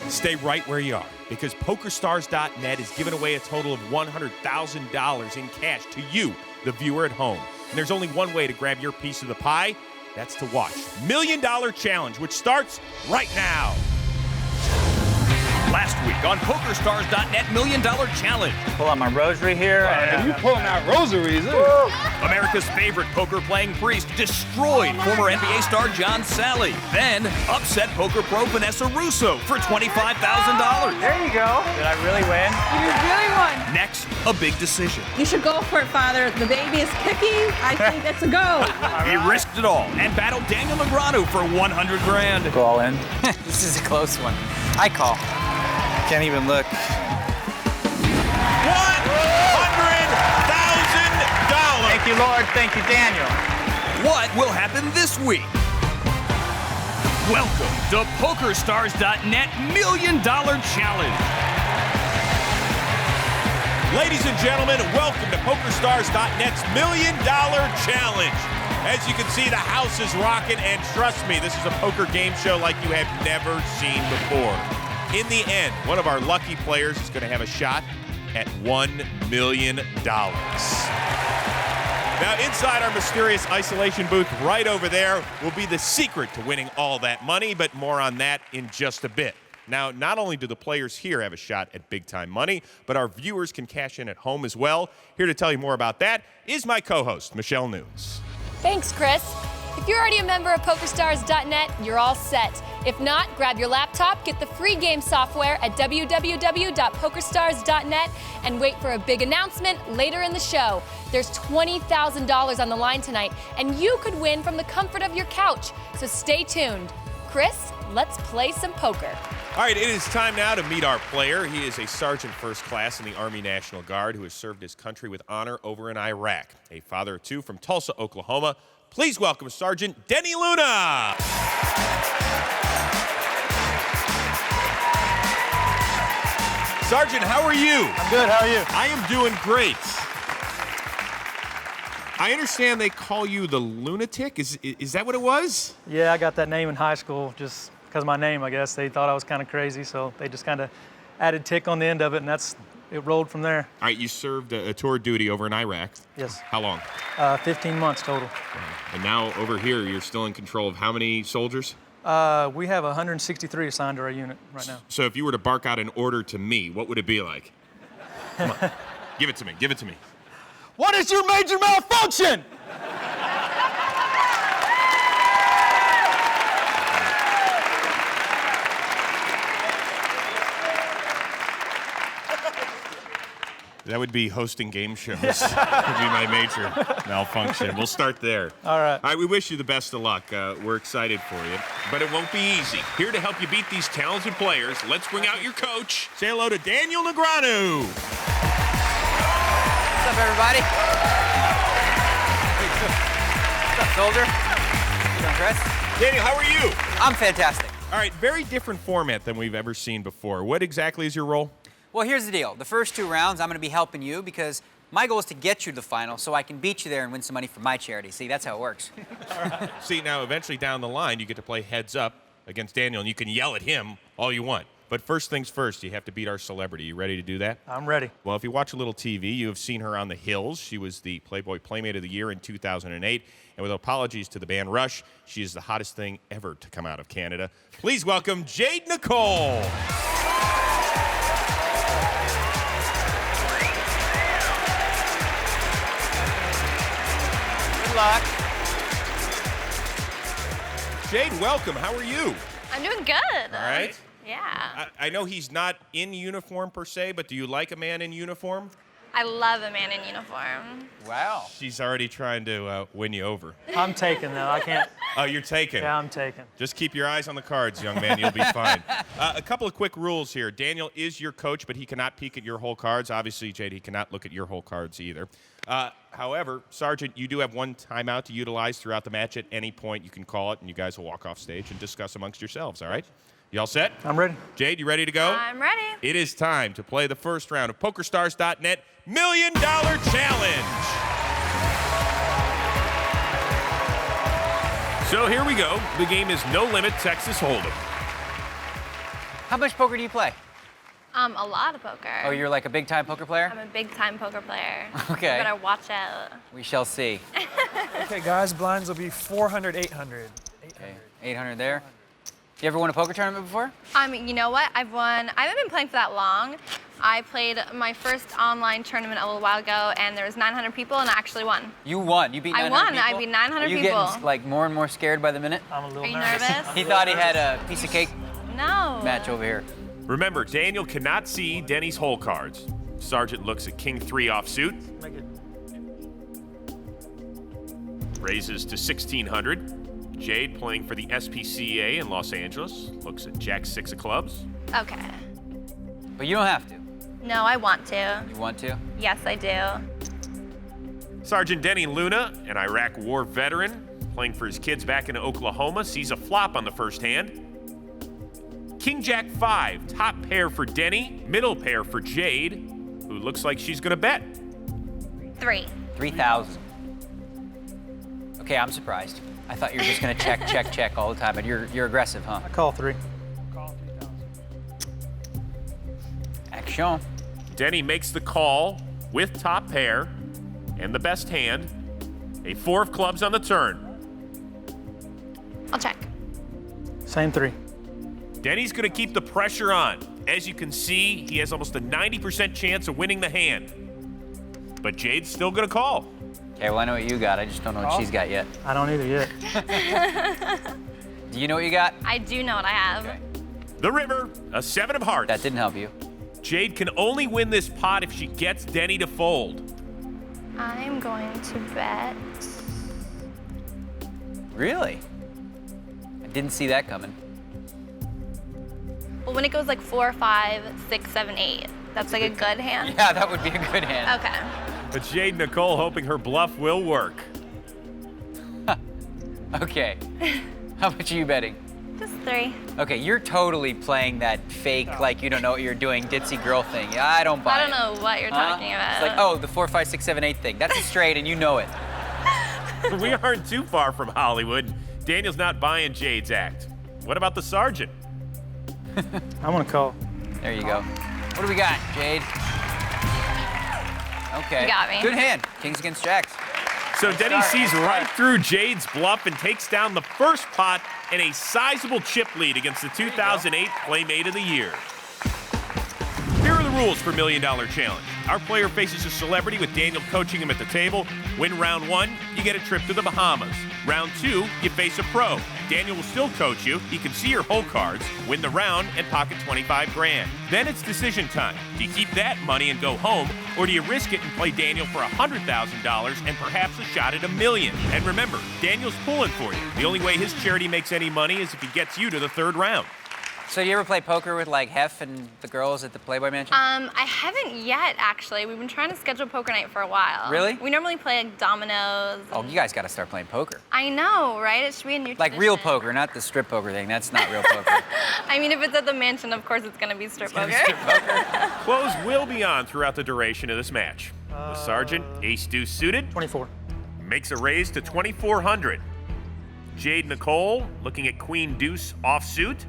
Stay right where you are, because PokerStars.net is giving away a total of $100,000 in cash to you, the viewer at home. And there's only one way to grab your piece of the pie. That's to watch Million Dollar Challenge, which starts right now. Last week on PokerStars.net Million Dollar Challenge. Pull out my rosary here. You pulling out rosaries, America's favorite poker-playing priest destroyed former NBA star John Sally. Then upset poker pro Vanessa Rousso for $25,000. There you go. Did I really win? You really won. Next, a big decision. You should go for it, Father. The baby is kicking. I think it's a go. He risked it all and battled Daniel Negreanu for $100 grand. Go all in. This is a close one. I call. Can't even look. $100,000. Thank you, Lord. Thank you, Daniel. What will happen this week? Welcome to PokerStars.net Million Dollar Challenge. Ladies and gentlemen, welcome to PokerStars.net's Million Dollar Challenge. As you can see, the house is rocking, and trust me, this is a poker game show like you have never seen before. In the end, one of our lucky players is going to have a shot at $1 million. Now, inside our mysterious isolation booth right over there will be the secret to winning all that money, but more on that in just a bit. Now, not only do the players here have a shot at big-time money, but our viewers can cash in at home as well. Here to tell you more about that is my co-host, Michelle Nunes. Thanks, Chris. If you're already a member of PokerStars.net, you're all set. If not, grab your laptop, get the free game software at www.pokerstars.net, and wait for a big announcement later in the show. There's $20,000 on the line tonight, and you could win from the comfort of your couch. So stay tuned. Chris, let's play some poker. All right, it is time now to meet our player. He is a sergeant first class in the Army National Guard who has served his country with honor over in Iraq. A father of two from Tulsa, Oklahoma. Please welcome Sergeant Denny Luna. Sergeant, how are you? I'm good, how are you? I am doing great. I understand they call you the lunatic. Is that what it was? Yeah, I got that name in high school just because of my name, I guess. They thought I was kind of crazy, so they just kind of added tick on the end of it, and it rolled from there. All right, you served a tour of duty over in Iraq. Yes. How long? 15 months total. And now over here, you're still in control of how many soldiers? We have 163 assigned to our unit right now. So if you were to bark out an order to me, what would it be like? Come on, give it to me, give it to me. What is your major malfunction? That would be hosting game shows. That would be my major malfunction. We'll start there. All right. All right, we wish you the best of luck. We're excited for you, but it won't be easy. Here to help you beat these talented players, let's bring out your coach. Say hello to Daniel Negreanu. What's up, everybody? What's up, soldier? How you doing, Chris? Daniel, how are you? I'm fantastic. All right, very different format than we've ever seen before. What exactly is your role? Well, here's the deal. The first 2 rounds, I'm going to be helping you because my goal is to get you to the final so I can beat you there and win some money for my charity. See, that's how it works. All right. See, now eventually down the line, you get to play heads up against Daniel, and you can yell at him all you want. But first things first, you have to beat our celebrity. You ready to do that? I'm ready. Well, if you watch a little TV, you have seen her on the hills. She was the Playboy Playmate of the Year in 2008. And with apologies to the band Rush, she is the hottest thing ever to come out of Canada. Please welcome Jayde Nicole. Good luck. Jade, welcome. How are you? I'm doing good. All right. Yeah. I know he's not in uniform per se, but do you like a man in uniform? I love a man in uniform. Wow. She's already trying to win you over. I'm taking, though. I can't. Oh, you're taking? Yeah, I'm taking. Just keep your eyes on the cards, young man. You'll be fine. A couple of quick rules here. Daniel is your coach, but he cannot peek at your whole cards. Obviously, Jade, he cannot look at your whole cards either. However, Sergeant, you do have one timeout to utilize throughout the match. At any point, you can call it, and you guys will walk off stage and discuss amongst yourselves, all right? You all set? I'm ready. Jade, you ready to go? I'm ready. It is time to play the first round of PokerStars.net Million Dollar Challenge. So here we go. The game is No Limit Texas Hold'em. How much poker do you play? A lot of poker. Oh, you're like a big-time poker player? I'm a big-time poker player. Okay. You better watch out. We shall see. Okay, guys, blinds will be 400, 800. Okay, 800 there. You ever won a poker tournament before? You know what? I haven't been playing for that long. I played my first online tournament a little while ago, and there was 900 people, and I actually won. You won. You beat 900 I won. people? I beat 900 Are you people. getting like more and more scared by the minute? I'm a little Are you nervous. nervous? He thought he had a piece of cake No. match over here. Remember, Daniel cannot see Denny's hole cards. Sergeant looks at King 3 offsuit. Make it. Raises to 1,600. Jade playing for the SPCA in Los Angeles. Looks at Jack 6 of clubs. Okay. But you don't have to. No, I want to. You want to? Yes, I do. Sergeant Denny Luna, an Iraq war veteran, playing for his kids back in Oklahoma, sees a flop on the first hand. King Jack 5, top pair for Denny, middle pair for Jade, who looks like she's gonna bet. 3. 3,000. Okay, I'm surprised. I thought you were just gonna check, check, check all the time, but you're aggressive, huh? I call 3. Action. Denny makes the call with top pair and the best hand. A 4 of clubs on the turn. I'll check. Same 3. Denny's gonna keep the pressure on. As you can see, he has almost a 90% chance of winning the hand. But Jade's still gonna call. Okay, well, I know what you got. I just don't know what she's got yet. I don't either yet. Do you know what you got? I do know what I have. Okay. The river, a 7 of hearts. That didn't help you. Jade can only win this pot if she gets Denny to fold. I'm going to bet. Really? I didn't see that coming. Well, when it goes like 4, 5, 6, 7, 8, that's like a good hand. Yeah, that would be a good hand. Okay. But Jayde Nicole hoping her bluff will work. Okay. How much are you betting? Just 3. Okay, you're totally playing that fake, like you don't know what you're doing, ditzy girl thing. Yeah, I don't buy I it. don't know what you're talking about. It's like, oh, the 4, 5, 6, 7, 8 thing. That's a straight, and you know it. We aren't too far from Hollywood. Daniel's not buying Jade's act. What about the sergeant? I'm gonna call. There you go. What do we got, Jade? Okay. You got me. Good hand. Kings against jacks. So Denny sees right through Jade's bluff and takes down the first pot in a sizable chip lead against the 2008 Playmate of the Year. Here are the rules for $1 Million Challenge. Our player faces a celebrity with Daniel coaching him at the table. Win round 1, you get a trip to the Bahamas. Round 2, you face a pro. Daniel will still coach you. He can see your hole cards, win the round, and pocket 25 grand. Then it's decision time. Do you keep that money and go home, or do you risk it and play Daniel for $100,000 and perhaps a shot at $1 million? And remember, Daniel's pulling for you. The only way his charity makes any money is if he gets you to the 3rd round. So do you ever play poker with like Hef and the girls at the Playboy Mansion? I haven't yet, actually. We've been trying to schedule poker night for a while. Really? We normally play like dominoes. Oh, you guys got to start playing poker. I know, right? It should be a new Like real tradition. poker, not the strip poker thing. That's not real poker. I mean, if it's at the mansion, of course it's going to be strip poker. Strip poker. Close will be on throughout the duration of this match. The sergeant, ace-deuce suited, 24. makes a raise to 2,400. Jayde Nicole looking at queen-deuce offsuit,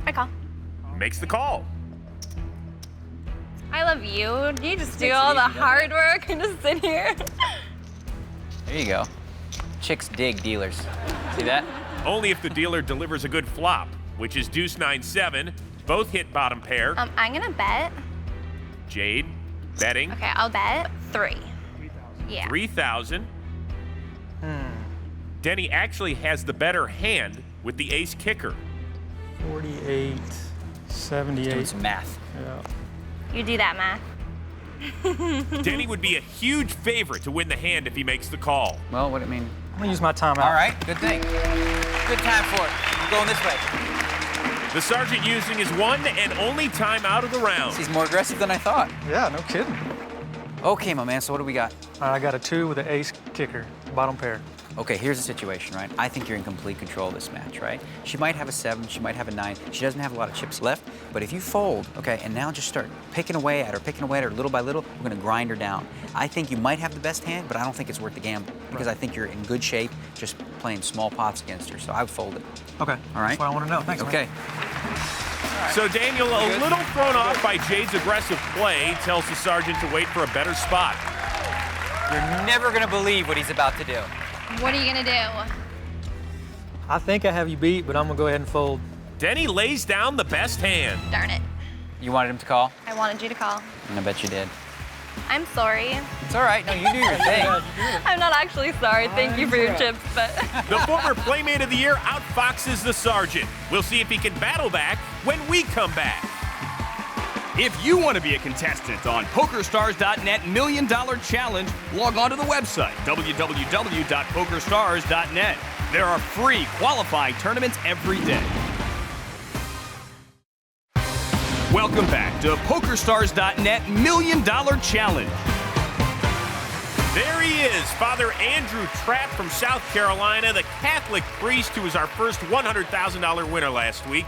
I call. makes the call. I love you. You just do all the hard work and just sit here. There you go. Chicks dig dealers. See that? Only if the dealer delivers a good flop, which is deuce 9-7. Both hit bottom pair. I'm going to bet. Jade betting Okay, I'll bet 3. Yeah. 3,000. Denny actually has the better hand with the ace kicker. 48, 78. Doing some math. Yeah. You do that, math. Denny would be a huge favorite to win the hand if he makes the call. Well, what I mean. I'm gonna use my timeout. All right, good thing. Good time for it. I'm going this way. The sergeant using his one and only time out of the round. He's more aggressive than I thought. Yeah, no kidding. Okay, my man, so what do we got? I got a 2 with an ace kicker, bottom pair. Okay, here's the situation, right? I think you're in complete control of this match, right? She might have a 7, she might have a 9. She doesn't have a lot of chips left, but if you fold, okay, and now just start picking away at her little by little, we're gonna grind her down. I think you might have the best hand, but I don't think it's worth the gamble because I think you're in good shape just playing small pots against her, so I would fold it. Okay. All right? That's what I want to know. Thanks, man. Okay. So Daniel, a little thrown off by Jade's aggressive play, tells the sergeant to wait for a better spot. You're never going to believe what he's about to do. What are you going to do? I think I have you beat, but I'm gonna go ahead and fold. Denny lays down the best hand. Darn it. You wanted him to call? I wanted you to call. And I bet you did. I'm sorry. It's all right. No, you do your thing. I'm not actually sorry. Thank you for your chips, but... The former Playmate of the Year outfoxes the sergeant. We'll see if he can battle back when we come back. If you want to be a contestant on PokerStars.net $1 Million Challenge, log on to the website, www.pokerstars.net. There are free qualifying tournaments every day. Welcome back to PokerStars.net $1 Million Challenge. There he is, Father Andrew Trapp from South Carolina, the Catholic priest who was our first $100,000 winner last week.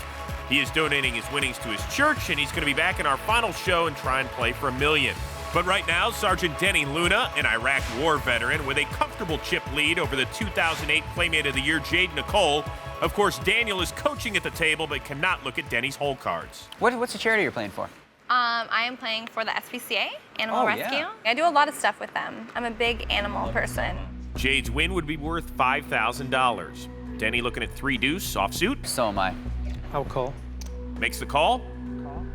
He is donating his winnings to his church, and he's going to be back in our final show and try and play for $1 million. But right now, Sergeant Denny Luna, an Iraq war veteran, with a comfortable chip lead over the 2008 Playmate of the Year, Jayde Nicole. Of course, Daniel is coaching at the table, but cannot look at Denny's hole cards. What's the charity you're playing for? I am playing for the SPCA, Animal Rescue. Yeah. I do a lot of stuff with them. I'm a big animal person. Jade's win would be worth $5,000. Denny looking at 3 deuce offsuit. So am I. I'll call. Makes the call.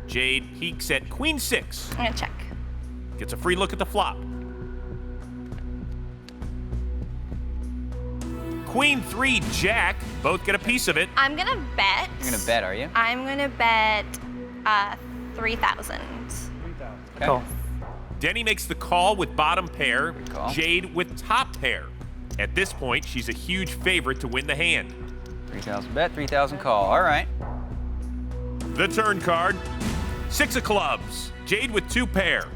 Jade peeks at queen 6. I'm gonna check. Gets a free look at the flop. Queen 3 jack. Both get a piece of it. I'm gonna bet. You're gonna bet, are you? I'm gonna bet 3,000. Okay. Call. Denny makes the call with bottom pair. Good call. Jade with top pair. At this point, she's a huge favorite to win the hand. 3,000 bet, 3,000 call. All right. The turn card. 6 of clubs. Jade with 2 pair.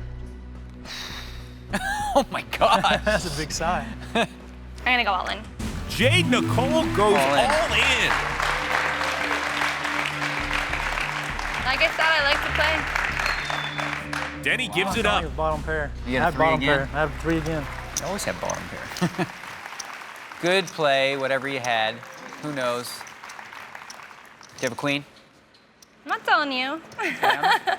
Oh my God. That's a big sigh. I'm gonna go all in. Jayde Nicole goes all in. Like I said, I like to play. Denny gives it I up. have bottom pair. You got a I have 3 bottom again? pair. I have 3 again. You always have bottom pair. Good play, whatever you had. Who knows? Do you have a queen? I'm not telling you.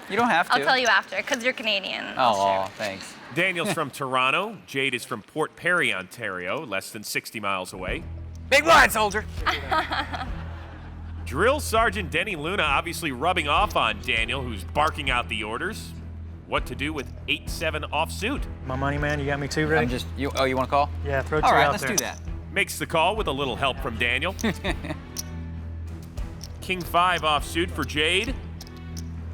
You don't have to. I'll tell you after, because you're Canadian. Oh, thanks. Daniel's from Toronto. Jade is from Port Perry, Ontario, less than 60 miles away. Big blind, soldier. Drill Sergeant Denny Luna obviously rubbing off on Daniel, who's barking out the orders. What to do with 8-7 offsuit. My money man, you got me 2 ready? You want to call? Yeah, throw 2 All right, out let's there. do that. Makes the call with a little help from Daniel. King 5 offsuit for Jade.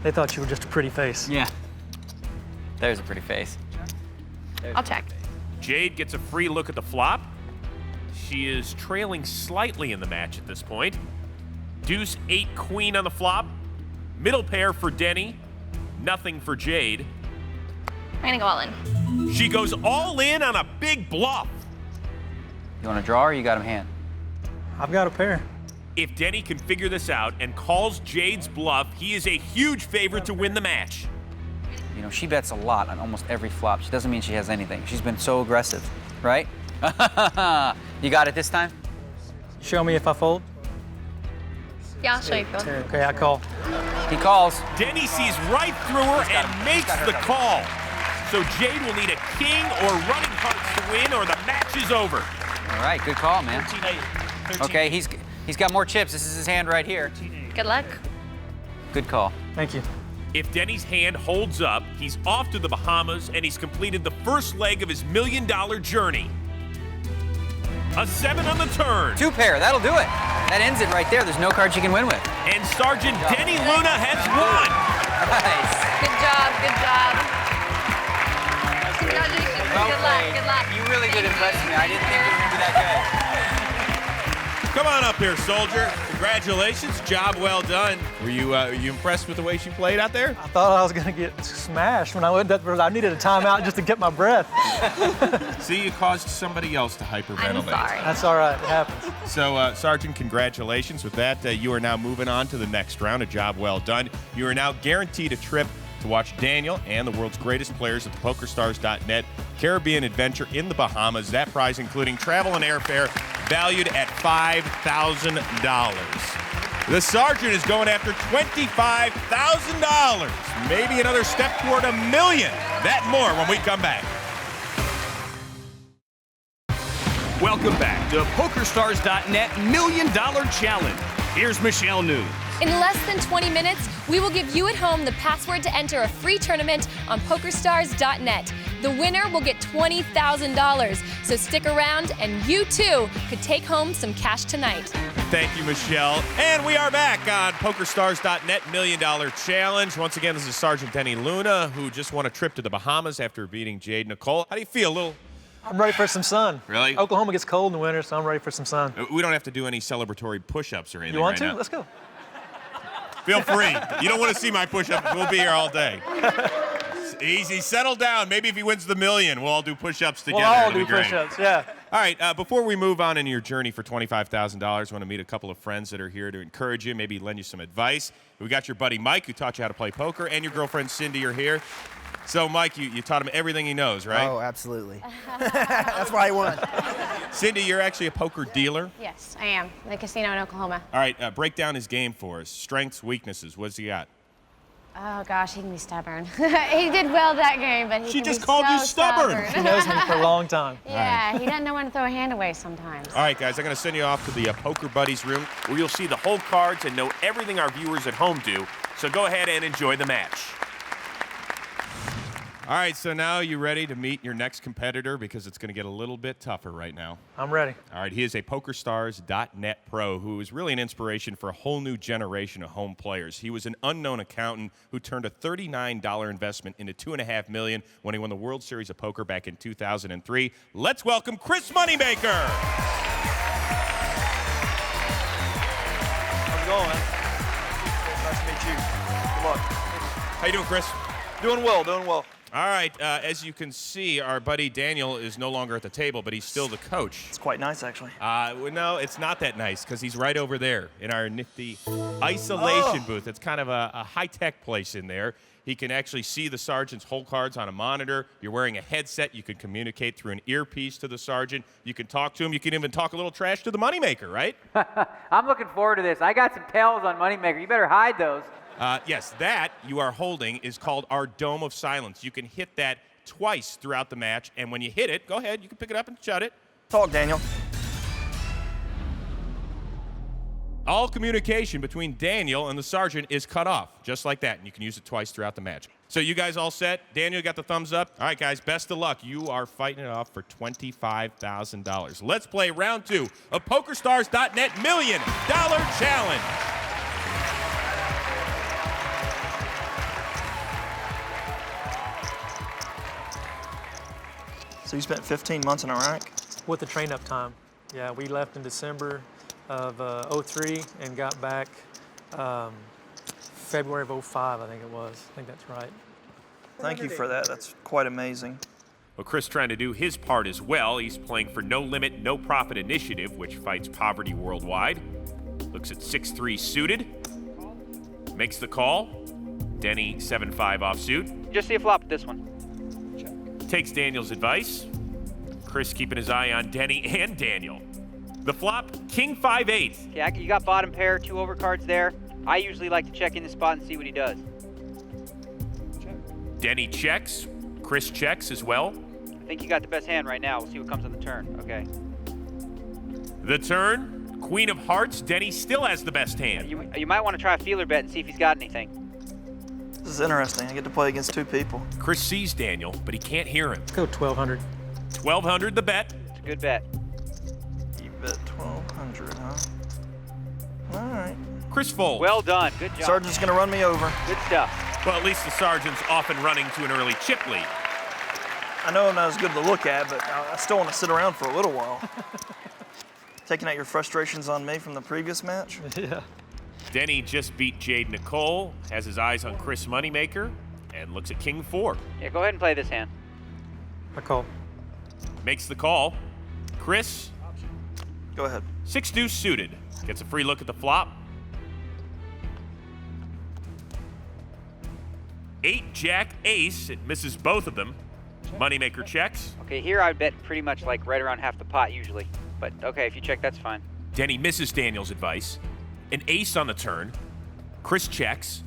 They thought you were just a pretty face. Yeah. There's a pretty face. I'll check. Jade gets a free look at the flop. She is trailing slightly in the match at this point. Deuce 8 queen on the flop. Middle pair for Denny. Nothing for Jade. I'm gonna go all in. She goes all in on a big bluff. You want to draw or you got him hand? I've got a pair. If Denny can figure this out and calls Jade's bluff, he is a huge favorite to win the match. You know, she bets a lot on almost every flop. She doesn't mean she has anything. She's been so aggressive, right? You got it this time? Show me if I fold. Yeah, I'll show you. Okay, I call. He calls. Denny sees right through her and makes the call. So Jade will need a king or running hearts to win, or the match is over. All right, good call, man. Okay, he's got more chips. This is his hand right here. Good luck. Good call. Thank you. If Denny's hand holds up, he's off to the Bahamas, and he's completed the first leg of his $1 million journey. A 7 on the turn. 2 pair, that'll do it. That ends it right there. There's no card she can win with. And Sergeant Denny Luna has won. Nice. Good job, good job. Congratulations. Well Good luck, played. good luck. You really did impress me. I didn't think you were going to be that Come on up here, soldier. Congratulations. Job well done. Were you impressed with the way she played out there? I thought I was going to get smashed when I went up. I needed a timeout just to get my breath. See, you caused somebody else to hyperventilate. I'm sorry. That's all right. It happens. So, Sergeant, congratulations with that. You are now moving on to the next round. A job well done. You are now guaranteed a trip to watch Daniel and the world's greatest players at the PokerStars.net Caribbean Adventure in the Bahamas. That prize including travel and airfare valued at $5,000. The sergeant is going after $25,000. Maybe another step toward $1 million. That and more when we come back. Welcome back to PokerStars.net Million Dollar Challenge. Here's Michelle New. In less than 20 minutes, we will give you at home the password to enter a free tournament on PokerStars.net. The winner will get $20,000. So stick around and you too could take home some cash tonight. Thank you, Michelle. And we are back on PokerStars.net Million Dollar Challenge. Once again, this is Sergeant Denny Luna, who just won a trip to the Bahamas after beating Jayde Nicole. How do you feel? I'm ready for some sun. Really? Oklahoma gets cold in the winter, so I'm ready for some sun. We don't have to do any celebratory push-ups or anything. You want right to? now. Let's go. Feel free. You don't want to see my push-ups. We'll be here all day. Easy. Settle down. Maybe if he wins the million, we'll all do push-ups together. We'll all It'll do be great. push-ups, yeah. All right, before we move on in your journey for $25,000, I want to meet a couple of friends that are here to encourage you, maybe lend you some advice. We got your buddy Mike, who taught you how to play poker, and your girlfriend Cindy are here. So, Mike, you taught him everything he knows, right? Oh, absolutely. That's why I won. Cindy, you're actually a poker dealer? Yes, I am. The casino in Oklahoma. All right, break down his game for us. Strengths, weaknesses. What's he got? Oh, gosh, he can be stubborn. He did well that game, but he She can just be called so you stubborn. She knows me for a long time. Yeah, he doesn't know when to throw a hand away sometimes. All right, guys, I'm going to send you off to the Poker Buddies room, where you'll see the whole cards and know everything our viewers at home do. So go ahead and enjoy the match. All right, so now you ready to meet your next competitor, because it's going to get a little bit tougher right now. I'm ready. All right, he is a PokerStars.net pro who is really an inspiration for a whole new generation of home players. He was an unknown accountant who turned a $39 investment into $2.5 million when he won the World Series of Poker back in 2003. Let's welcome Chris Moneymaker. How's it going, man? Nice to meet you. Good luck. How you doing, Chris? Doing well, doing well. All right, as you can see, our buddy Daniel is no longer at the table, but he's still the coach. It's quite nice, actually. Well, no, it's not that nice, because he's right over there in our nifty isolation booth. It's kind of a high-tech place in there. He can actually see the sergeant's hole cards on a monitor. You're wearing a headset. You can communicate through an earpiece to the sergeant. You can talk to him. You can even talk a little trash to the Moneymaker, right? I'm looking forward to this. I got some tells on Moneymaker. You better hide those. Yes, that you are holding is called our Dome of Silence. You can hit that twice throughout the match, and when you hit it, go ahead, you can pick it up and shut it. Talk, Daniel. All communication between Daniel and the sergeant is cut off, just like that, and you can use it twice throughout the match. So you guys all set? Daniel got the thumbs up? All right, guys, best of luck. You are fighting it off for $25,000. Let's play round 2 of PokerStars.net Million Dollar Challenge. So you spent 15 months in Iraq? With the train-up time. Yeah, we left in December of '03 and got back February of '05, I think it was. I think that's right. Thank you for that. That's quite amazing. Well, Chris trying to do his part as well. He's playing for No Limit, No Profit Initiative, which fights poverty worldwide. Looks at 6-3 suited. Makes the call. Denny 7-5 offsuit. Just see a flop with this one. Takes Daniel's advice. Chris keeping his eye on Denny and Daniel. The flop, King 5-8. Yeah, you got bottom pair, 2 overcards there. I usually like to check in the spot and see what he does. Denny checks. Chris checks as well. I think you got the best hand right now. We'll see what comes on the turn. Okay. The turn, Queen of Hearts. Denny still has the best hand. You might want to try a feeler bet and see if he's got anything. This is interesting. I get to play against 2 people. Chris sees Daniel, but he can't hear him. Let's go 1,200. 1,200 the bet. It's a good bet. You bet 1,200, huh? All right. Chris folds. Well done. Good job. Sergeant's going to run me over. Good stuff. Well, at least the sergeant's off and running to an early chip lead. I know I'm not as good to look at, but I still want to sit around for a little while. Taking out your frustrations on me from the previous match? Yeah. Denny just beat Jayde Nicole, has his eyes on Chris Moneymaker, and looks at King 4. Yeah, go ahead and play this hand. I call. Makes the call. Chris. Go ahead. 6-2 suited. Gets a free look at the flop. 8-Jack Ace. It misses both of them. Moneymaker checks. Okay, here I bet pretty much like right around half the pot usually. But okay, if you check, that's fine. Denny misses Daniel's advice. an ace on the turn. Chris checks.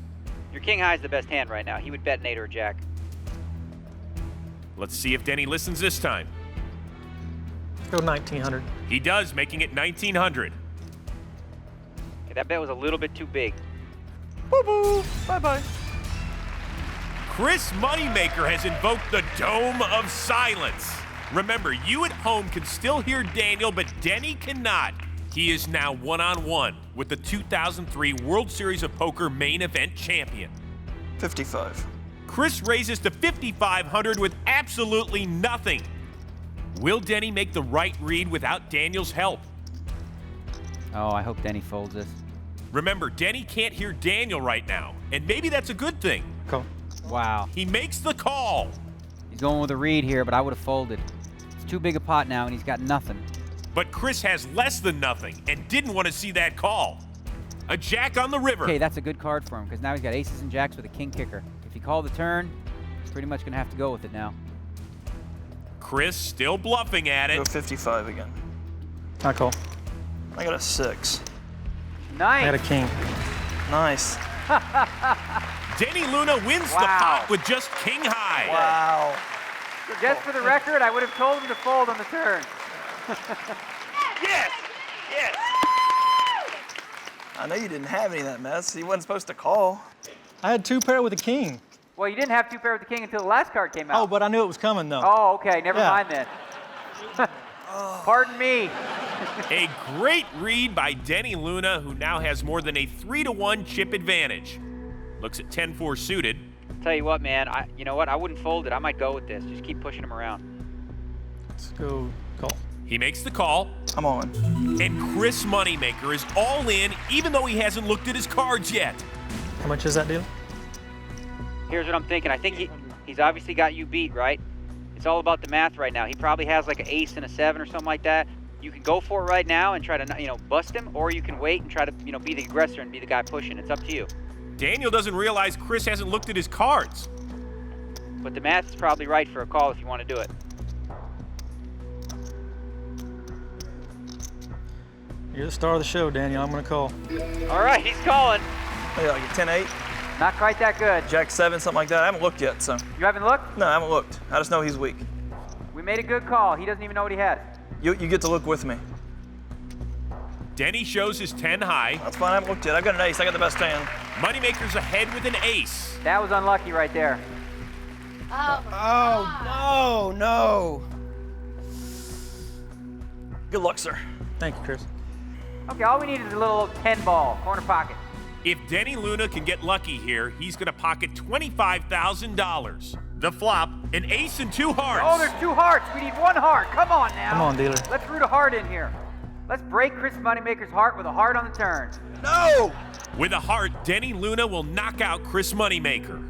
Your king high is the best hand right now. He would bet an 8 or a jack. Let's see if Denny listens this time. Go 1900. He does, making it 1900. Okay, that bet was a little bit too big. Boo-boo. Bye-bye. Chris Moneymaker has invoked the Dome of Silence. Remember, you at home can still hear Daniel, but Denny cannot. He is now one-on-one with the 2003 World Series of Poker main event champion. 55. Chris raises to 5,500 with absolutely nothing. Will Denny make the right read without Daniel's help? Oh, I hope Denny folds this. Remember, Denny can't hear Daniel right now, and maybe that's a good thing. Call. Wow. He makes the call. He's going with a read here, but I would have folded. It's too big a pot now, and he's got nothing. But Chris has less than nothing and didn't want to see that call. A jack on the river. Okay, that's a good card for him, because now he's got aces and jacks with a king kicker. If he called the turn, he's pretty much going to have to go with it now. Chris still bluffing at Go it. 55 again. I call. I got a 6. I had a Nice. king. Nice. Denny Luna wins the pot with just king high. Wow. Just for the record, I would have told him to fold on the turn. Yes! Yes! I know you didn't have any of that mess. He wasn't supposed to call. I had 2 pair with a king. Well, you didn't have 2 pair with the king until the last card came out. Oh, but I knew it was coming though. Oh, okay. Never Yeah. mind then. Pardon me. A great read by Denny Luna, who now has more than a 3-to-1 chip advantage. Looks at 10-4 suited. Tell you what, man. You know what? I wouldn't fold it. I might go with this. Just keep pushing him around. Let's go call. He makes the call. I'm on. And Chris Moneymaker is all in, even though he hasn't looked at his cards yet. How much is that deal? Here's what I'm thinking. I think he's obviously got you beat, right? It's all about the math right now. He probably has like an ace and a 7 or something like that. You can go for it right now and try to, bust him, or you can wait and try to, be the aggressor and be the guy pushing. It's up to you. Daniel doesn't realize Chris hasn't looked at his cards. But the math is probably right for a call if you want to do it. You're the star of the show, Daniel. I'm going to call. All right, he's calling. Hey, like a 10-8, Not quite that good. Jack 7, something like that. I haven't looked yet, so. You haven't looked? No, I haven't looked. I just know he's weak. We made a good call. He doesn't even know what he has. You get to look with me. Denny shows his 10 high. That's fine. I haven't looked yet. I've got an ace. I got the best hand. Moneymaker's ahead with an ace. That was unlucky right there. Oh, no. Good luck, sir. Thank you, Chris. Okay, all we need is a little 10 ball, corner pocket. If Denny Luna can get lucky here, he's going to pocket $25,000. The flop, an ace and 2 hearts. Oh, there's 2 hearts. We need 1 heart. Come on now. Come on, dealer. Let's root a heart in here. Let's break Chris Moneymaker's heart with a heart on the turn. No! With a heart, Denny Luna will knock out Chris Moneymaker.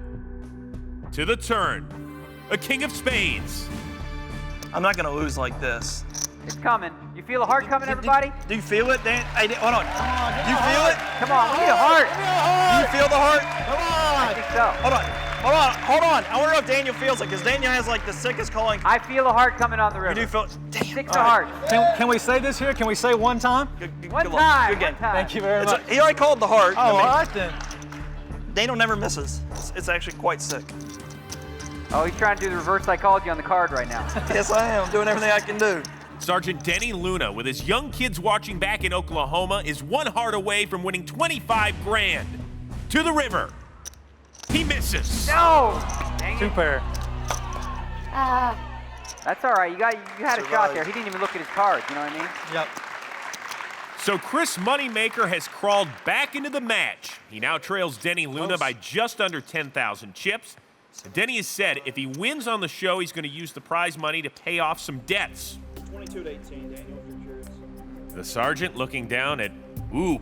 To the turn, a king of spades. I'm not going to lose like this. It's coming. You feel a heart coming, everybody? Do you feel it, Dan? Hey, hold on. Do you feel it? Come on, we need a heart. Do you feel the heart? Come on. I think so. Hold on. I wonder if Daniel feels it, because Daniel has like the sickest calling. I feel a heart coming on the river. You do feel it? Damn. 6 of hearts. Can we say this here? Can we say one time? Good One luck. time. Good game. One time. Thank you very much. He already called the heart. Oh, all right then. Daniel never misses. It's actually quite sick. Oh, he's trying to do the reverse psychology on the card right now. Yes, I am. Doing everything I can do. Sergeant Denny Luna, with his young kids watching back in Oklahoma, is 1 heart away from winning 25 grand. To the river. He misses. No! Dang 2 it. pair. That's all right. You had a shot there. He didn't even look at his cards. You know what I mean? Yep. So Chris Moneymaker has crawled back into the match. He now trails Denny Luna by just under 10,000 chips. Denny has said if he wins on the show, he's going to use the prize money to pay off some debts. 22 to 18, Daniel, if you're curious. The sergeant looking down at,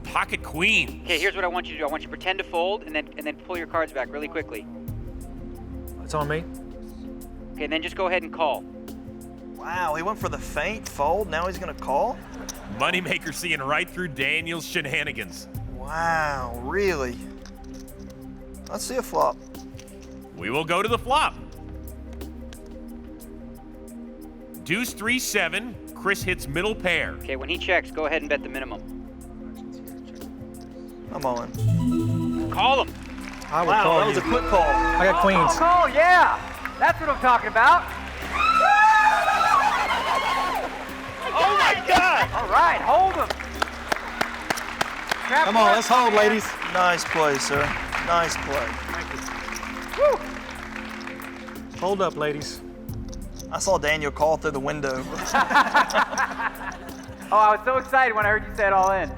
pocket queen. Okay, here's what I want you to do. I want you to pretend to fold and then pull your cards back really quickly. It's on me. Okay, and then just go ahead and call. Wow, he went for the feint fold. Now he's going to call? Moneymaker seeing right through Daniel's shenanigans. Wow, really? Let's see a flop. We will go to the flop. Deuce 3-7. Chris hits middle pair. Okay, when he checks, go ahead and bet the minimum. I'm all in. Call him. I will Wow, call that was you. a quick call. I got queens. Call, yeah. That's what I'm talking about. Oh my God! All right, hold him. Come on, let's hold, ladies. Nice play, sir. Nice play. Hold up, ladies. I saw Daniel call through the window. Oh, I was so excited when I heard you say it all in.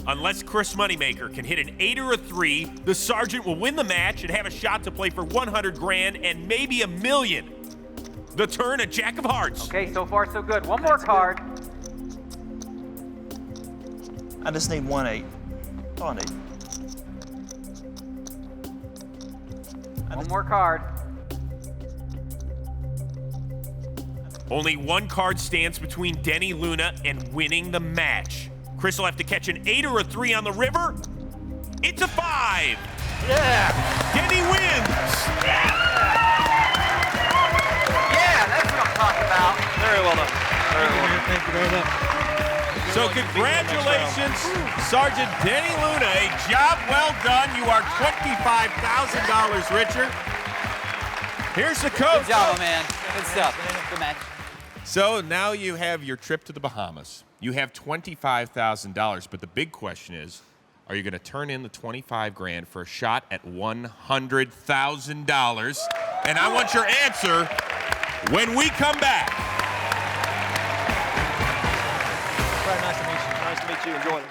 Unless Chris Moneymaker can hit an 8 or a 3, the Sergeant will win the match and have a shot to play for 100 grand and maybe $1 million. The turn, a Jack of Hearts. Okay, so far so good. One more card. I just need 1 8. That's all I need. One more card. Only one card stands between Denny Luna and winning the match. Chris will have to catch an 8 or a 3 on the river. It's a 5. Yeah! Denny wins. Yeah, that's what I'm talking about. Very well done. Very well done. Thank you very much. So congratulations, Sergeant Denny Luna. A job well done. You are $25,000 richer. Here's the coach. Good job, man. Good stuff. Good match. So now you have your trip to the Bahamas. You have $25,000, but the big question is, are you going to turn in the 25 grand for a shot at $100,000? And I want your answer when we come back. Very nice to meet you. Nice to meet you. Enjoy it.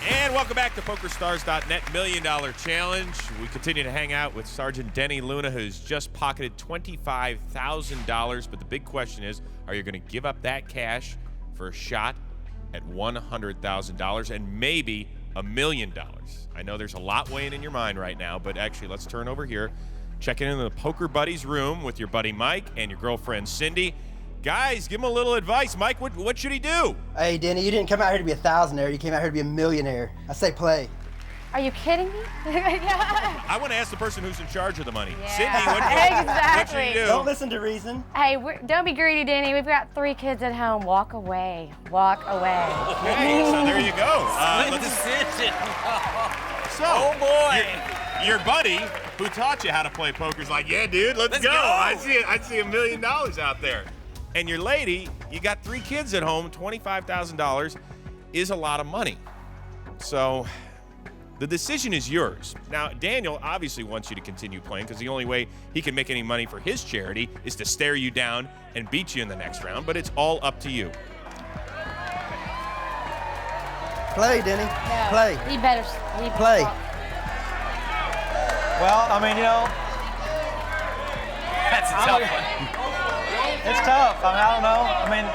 And welcome back to PokerStars.net $1 Million Challenge. We continue to hang out with Sergeant Denny Luna, who's just pocketed $25,000. But the big question is, are you going to give up that cash for a shot at $100,000 and maybe $1 million? I know there's a lot weighing in your mind right now, but actually, let's turn over here. Check in the Poker Buddies room with your buddy Mike and your girlfriend Cindy. Guys, give him a little advice. Mike, what should he do? Hey, Denny, you didn't come out here to be a thousandaire. You came out here to be a millionaire. I say play. Are you kidding me? Yeah. I want to ask the person who's in charge of the money. Yeah. Cindy, what should you do? Don't listen to reason. Hey, don't be greedy, Denny. We've got 3 kids at home. Walk away. Walk away. Okay, so there you go. Oh boy! Your buddy who taught you how to play poker is like, yeah, dude, let's go. I see $1 million out there. And your lady, you got 3 kids at home. $25,000 is a lot of money. So the decision is yours. Now, Daniel obviously wants you to continue playing because the only way he can make any money for his charity is to stare you down and beat you in the next round, but it's all up to you. Play, Denny. No, Play. He better. Play. Well, I mean, you know, That's a tough one. it's tough. I mean, I don't know. I mean,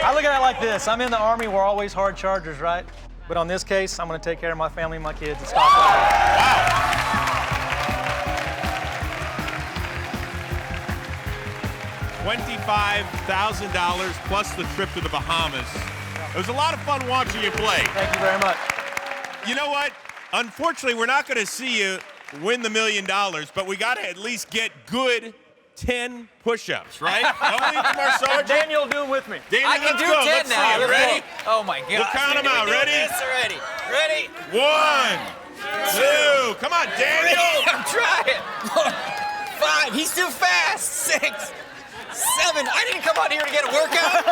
I look at it like this. I'm in the Army. We're always hard chargers, right? But on this case, I'm going to take care of my family and my kids and stop $25,000 plus the trip to the Bahamas. It was a lot of fun watching you play. Thank you very much. You know what? Unfortunately, we're not going to see you win the $1 million, but we got to at least get good 10 push-ups, right? From our sergeant. Daniel, do them with me. Daniel, I can let's do go. 10 Let's now. see it. Let's Ready? go. Oh my God. We'll count them out. Ready? This already. Ready? 1, 2. Come on, Daniel. I'm trying. 5. He's too fast. 6, 7. I didn't come out here to get a workout.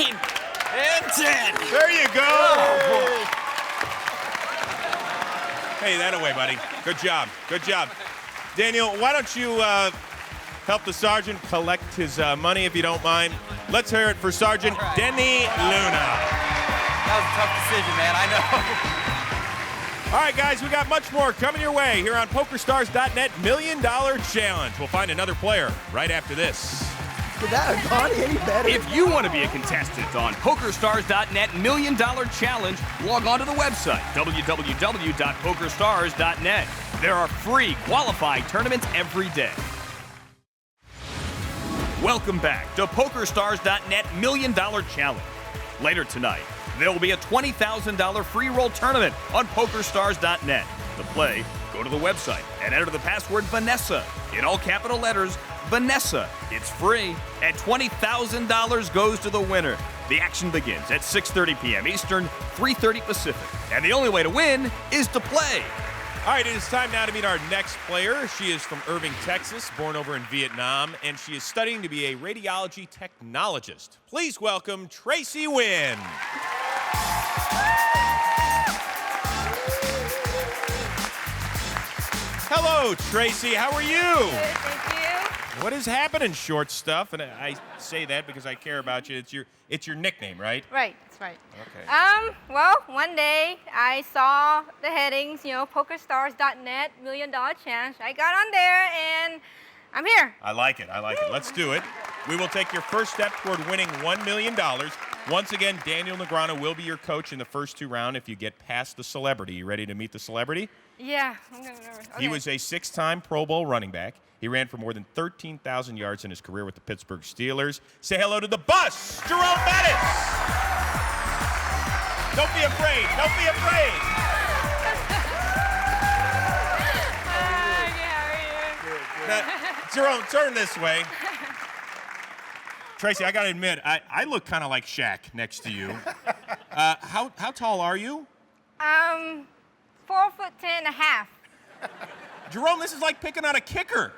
9 and 10. There you go. Hey, that away, buddy. Good job. Good job. Daniel, why don't you help the sergeant collect his money, if you don't mind. Let's hear it for Sergeant Denny Luna. That was a tough decision, man. I know. All right, guys, we got much more coming your way here on PokerStars.net $1 Million Challenge. We'll find another player right after this. Did that have gone any better? If you want to be a contestant on PokerStars.net $1 Million Challenge, log on to the website, www.pokerstars.net. There are free qualifying tournaments every day. Welcome back to PokerStars.net $1 Million Challenge. Later tonight, there will be a $20,000 free roll tournament on PokerStars.net. To play, go to the website and enter the password Vanessa. In all capital letters, Vanessa. It's free. And $20,000 goes to the winner. The action begins at 6:30 p.m. Eastern, 3:30 Pacific. And the only way to win is to play. All right, it is time now to meet our next player. She is from Irving, Texas, born over in Vietnam, and she is studying to be a radiology technologist. Please welcome Tracy Nguyen. Hello, Tracy. How are you? Good, thank you. What is happening, short stuff? And I say that because I care about you. It's your nickname, right? Right, that's right. Okay. Well, one day I saw the headings, PokerStars.net, $1 Million Challenge. I got on there and I'm here. I like it. Let's do it. We will take your first step toward winning $1 million. Once again, Daniel Negreanu will be your coach in the first 2 rounds if you get past the celebrity. You ready to meet the celebrity? Yeah, I'm gonna nervous. Okay. He was a 6-time Pro Bowl running back. He ran for more than 13,000 yards in his career with the Pittsburgh Steelers. Say hello to the bus, Jerome Bettis. Don't be afraid. Don't be afraid. Now, Jerome, turn this way. Tracy, I got to admit, I look kind of like Shaq next to you. How tall are you? 4'10.5". Jerome, this is like picking on a kicker.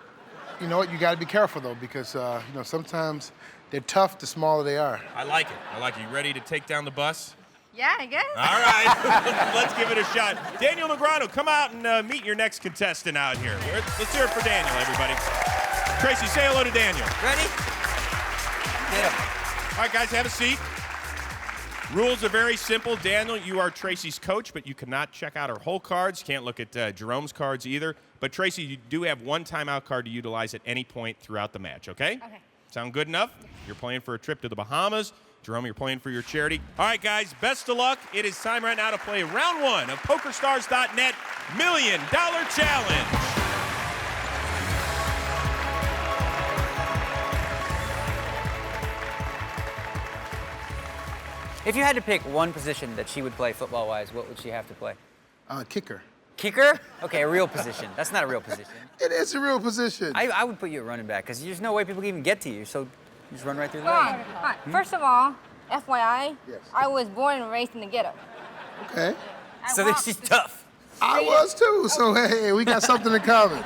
You know what? You got to be careful though, because sometimes they're tough the smaller they are. I like it. You ready to take down the bus? Yeah, I guess. All right, let's give it a shot. Daniel Negreanu, come out and meet your next contestant out here. Let's hear it for Daniel, everybody. Tracy, say hello to Daniel. Ready? All right, guys, have a seat. Rules are very simple. Daniel, you are Tracy's coach, but you cannot check out her whole cards. You can't look at Jerome's cards either. But Tracy, you do have one timeout card to utilize at any point throughout the match, okay? Okay. Sound good enough? You're playing for a trip to the Bahamas. Jerome, you're playing for your charity. All right, guys, best of luck. It is time right now to play round 1 of PokerStars.net $1 Million Challenge. If you had to pick one position that she would play football-wise, what would she have to play? Kicker. Kicker? Okay, a real position. That's not a real position. It is a real position. I would put you at running back, because there's no way people can even get to you, so you just run right through the Come lane. on. All right. First of all, FYI, Yes. I was born and raised in the ghetto. Okay. So then she's tough. I was too, so hey, we got something in common.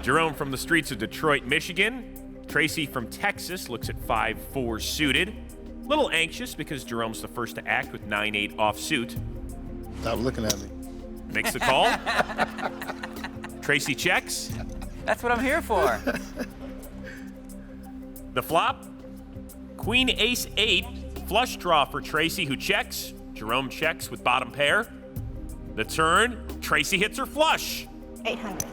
Jerome from the streets of Detroit, Michigan. Tracy from Texas looks at 5-4 suited. A little anxious because Jerome's the first to act with 9-8 offsuit. Stop looking at me. Makes the call. Tracy checks. That's what I'm here for. The flop, Queen Ace 8, flush draw for Tracy, who checks. Jerome checks with bottom pair. The turn, Tracy hits her flush. 800.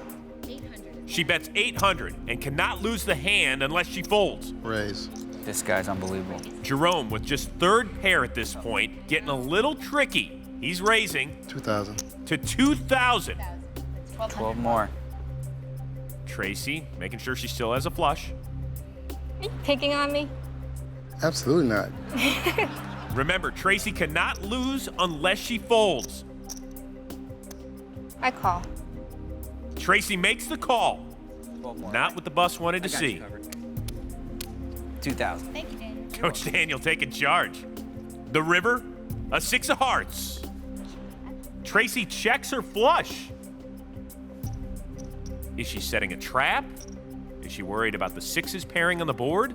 She bets 800 and cannot lose the hand unless she folds. Raise. This guy's unbelievable. Jerome with just third pair at this point, getting a little tricky. He's raising 2,000. to 2,000. 12 more. Tracy making sure she still has a flush. Are you picking on me? Absolutely not. Remember, Tracy cannot lose unless she folds. I call. Tracy makes the call. 12 more. Not what the bus wanted to I got you see. covered. 2,000. Thank you, Daniel. Coach Daniel taking charge. The river, a 6 of hearts. Tracy checks her flush. Is she setting a trap? Is she worried about the 6s pairing on the board?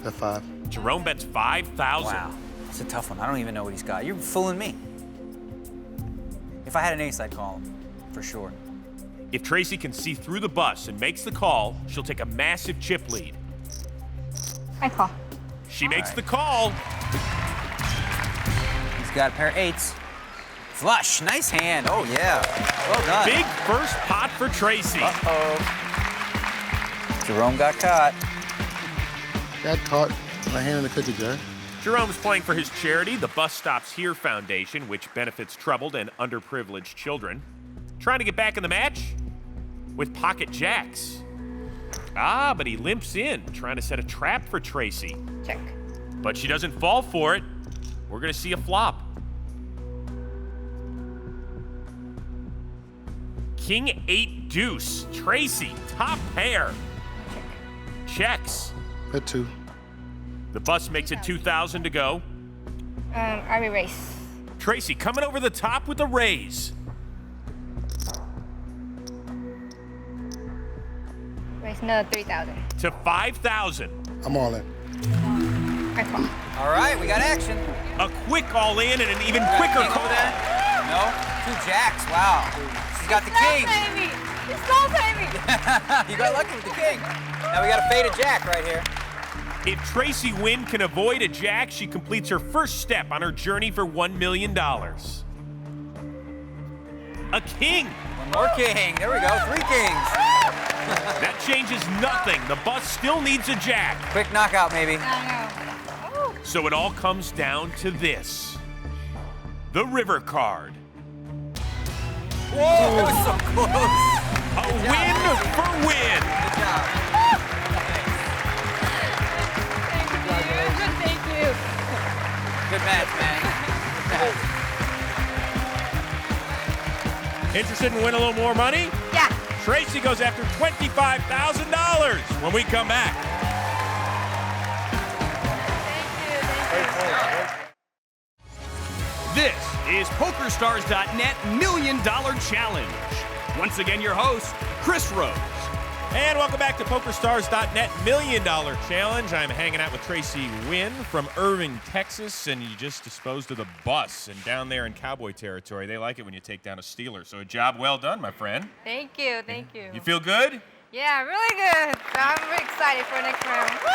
At 5. Jerome bets 5,000. Wow. It's a tough one. I don't even know what he's got. You're fooling me. If I had an ace, I'd call him, for sure. If Tracy can see through the bus and makes the call, she'll take a massive chip lead. I call. She makes the call. He's got a pair of 8s. Flush. Nice hand. Oh, yeah. Well done. Big first pot for Tracy. Uh-oh. Jerome got caught. Got caught. My hand in the cookie jar. Jerome's playing for his charity, the Bus Stops Here Foundation, which benefits troubled and underprivileged children. Trying to get back in the match with pocket jacks. But he limps in, trying to set a trap for Tracy. Check. But she doesn't fall for it. We're going to see a flop. King 8 deuce. Tracy, top pair. Checks. At 2. The bus makes it 2,000 to go. RB race. Tracy coming over the top with the raise. Race another 3,000. To 5,000. I'm all in. I call. All right, we got action. A quick all in and an even quicker King call. over there? No? 2 jacks, wow. She's got the king. Baby. It's so baby. You got lucky with the king. Now we got a faded jack right here. If Tracy Nguyen can avoid a jack, she completes her first step on her journey for $1 million. A king. One more king. There we go, 3 kings. That changes nothing. The bus still needs a jack. Quick knockout, maybe. So it all comes down to this. The river card. Whoa, that was so close. A win for Win. Good job. Thank you. Good match, man. Interested in winning a little more money? Yeah. Tracy goes after $25,000 when we come back. This is PokerStars.net $1 Million Challenge. Once again, your host, Chris Rose. And welcome back to PokerStars.net $1 Million Challenge. I'm hanging out with Tracy Nguyen from Irving, Texas, and you just disposed of the bus. And down there in cowboy territory, they like it when you take down a Steeler. So a job well done, my friend. Thank you, thank you. You feel good? Yeah, really good. I'm really excited for the next round. Woo!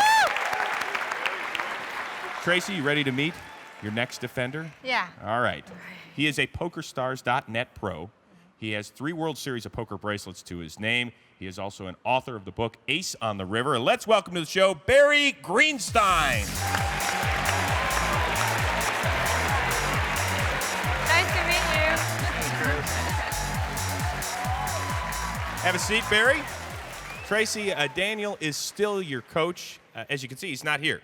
Tracy, you ready to meet your next defender? Yeah. All right. He is a PokerStars.net pro. He has 3 World Series of Poker bracelets to his name. He is also an author of the book Ace on the River. Let's welcome to the show Barry Greenstein. Nice to meet you. Have a seat, Barry. Tracy, Daniel is still your coach. As you can see, he's not here.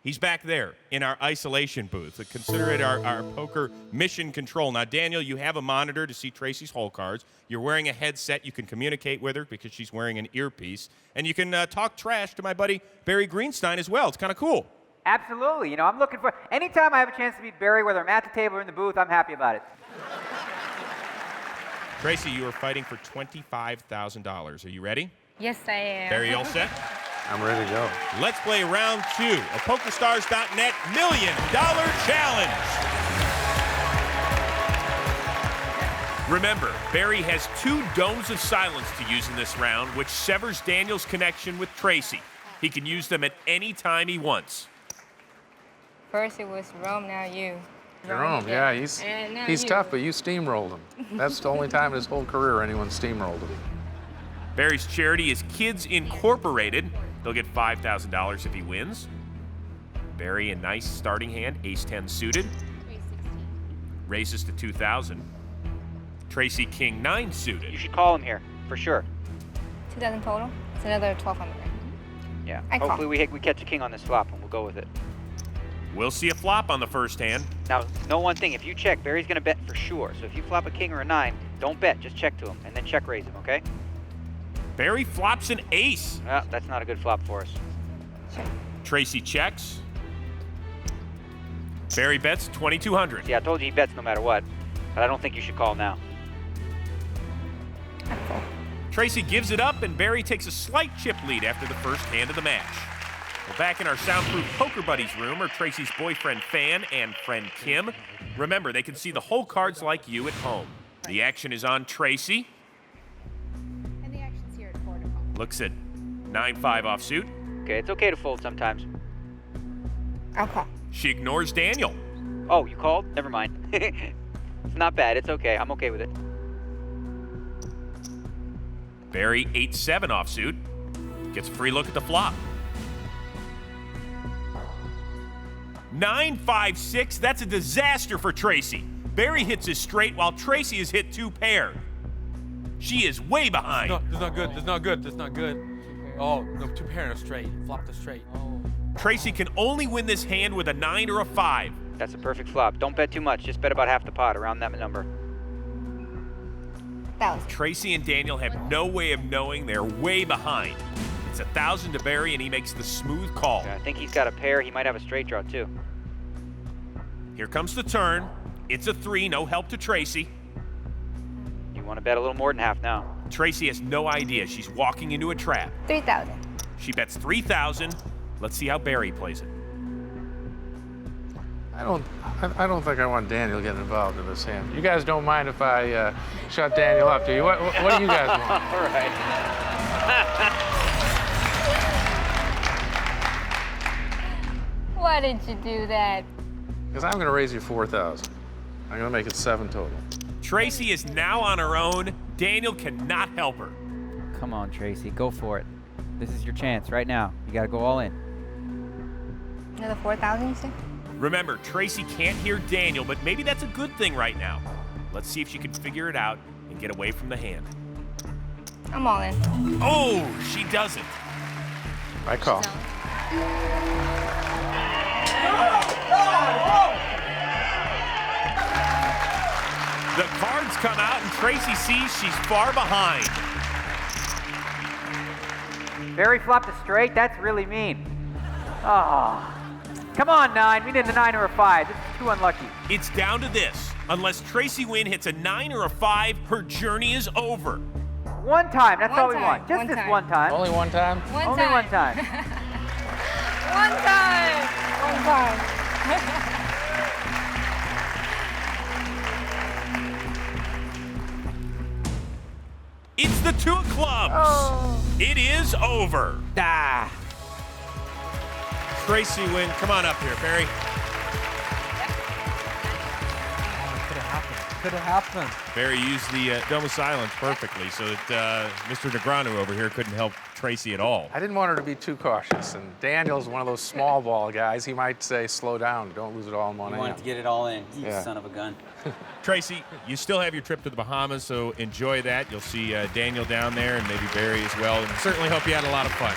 He's back there in our isolation booth. Consider it our poker mission control. Now, Daniel, you have a monitor to see Tracy's hole cards. You're wearing a headset. You can communicate with her because she's wearing an earpiece. And you can talk trash to my buddy Barry Greenstein as well. It's kind of cool. Absolutely. You know, I'm looking for, anytime I have a chance to meet Barry, whether I'm at the table or in the booth, I'm happy about it. Tracy, you are fighting for $25,000. Are you ready? Yes, I am. Barry, all set? I'm ready to go. Let's play round 2 of PokerStars.net $1 Million Challenge. Remember, Barry has 2 domes of silence to use in this round, which severs Daniel's connection with Tracy. He can use them at any time he wants. First it was Jerome, now you. Jerome, yeah, he's tough, but you steamrolled him. That's the only time in his whole career anyone steamrolled him. Barry's charity is Kids Incorporated. They'll get $5,000 if he wins. Barry, a nice starting hand, ace-10 suited. Raises to 2,000. Tracy, king 9 suited. You should call him here, for sure. 2,000 total. It's another 1,200. Yeah, I call. hopefully we catch a king on this flop and we'll go with it. We'll see a flop on the first hand. Now, know one thing, if you check, Barry's gonna bet for sure. So if you flop a king or a 9, don't bet, just check to him and then check raise him, okay? Barry flops an ace. Well, that's not a good flop for us. Tracy checks. Barry bets 2,200. Yeah, I told you he bets no matter what, but I don't think you should call now. Tracy gives it up, and Barry takes a slight chip lead after the first hand of the match. Well, back in our soundproof Poker Buddies room are Tracy's boyfriend Fan and friend Kim. Remember, they can see the whole cards like you at home. The action is on Tracy. And the action's here at 4 to call. Looks at 9-5 offsuit. Okay, it's okay to fold sometimes. I'll call. She ignores Daniel. Oh, you called? Never mind. It's not bad, it's okay. I'm okay with it. Barry 8-7 offsuit. Gets a free look at the flop. 9-5-6. That's a disaster for Tracy. Barry hits his straight while Tracy has hit 2 pair. She is way behind. No, that's not good. That's not good. That's not good. Oh, no, 2 pair and a straight. Flop the straight. Tracy can only win this hand with a 9 or a 5. That's a perfect flop. Don't bet too much. Just bet about half the pot, around that number. 1,000. Tracy and Daniel have no way of knowing. They're way behind. It's 1,000 to Barry, and he makes the smooth call. I think he's got a pair. He might have a straight draw, too. Here comes the turn. It's a 3, no help to Tracy. You want to bet a little more than half now. Tracy has no idea. She's walking into a trap. 3,000. She bets 3,000. Let's see how Barry plays it. I don't think I want Daniel getting involved in this hand. You guys don't mind if I shut Daniel up, do you? What do you guys want? All right. Why did you do that? Because I'm going to raise you 4,000. I'm going to make it 7 total. Tracy is now on her own. Daniel cannot help her. Come on, Tracy, go for it. This is your chance right now. You got to go all in. Another 4,000, you say? Remember, Tracy can't hear Daniel, but maybe that's a good thing right now. Let's see if she can figure it out and get away from the hand. I'm all in. Oh, she doesn't. I call. The cards come out, and Tracy sees she's far behind. Barry flopped a straight. That's really mean. Oh. Come on, 9. We need a 9 or a 5. This is too unlucky. It's down to this. Unless Tracy Nguyen hits a 9 or a 5, her journey is over. One time. That's One all we time. want. Just One this time. one time. Only one time? Only one time. One time. One time. It's the 2 of clubs. Oh. It is over. Ah. Tracy Nguyen, come on up here, Barry. Could have happened. Barry used the Dome of Silence perfectly so that Mr. Negreanu over here couldn't help Tracy at all. I didn't want her to be too cautious, and Daniel's one of those small ball guys. He might say, slow down, don't lose it all in one You hand. wanted to get it all in. You Yeah. son of a gun. Tracy, you still have your trip to the Bahamas, so enjoy that. You'll see Daniel down there and maybe Barry as well, and certainly hope you had a lot of fun.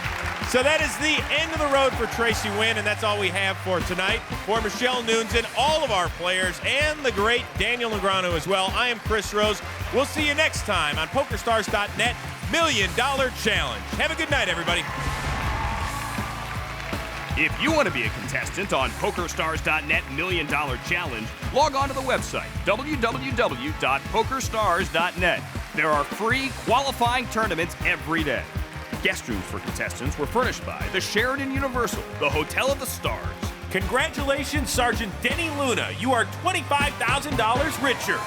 So that is the end of the road for Tracy Nguyen, and that's all we have for tonight. For Michelle Nunes and all of our players and the great Daniel Negreanu as well, I am Chris Rose. We'll see you next time on PokerStars.net $1 Million Challenge. Have a good night, everybody. If you want to be a contestant on PokerStars.net $1 Million Challenge, log on to the website, www.pokerstars.net. There are free qualifying tournaments every day. Guest rooms for contestants were furnished by the Sheraton Universal, the Hotel of the Stars. Congratulations, Sergeant Denny Luna. You are $25,000 richer.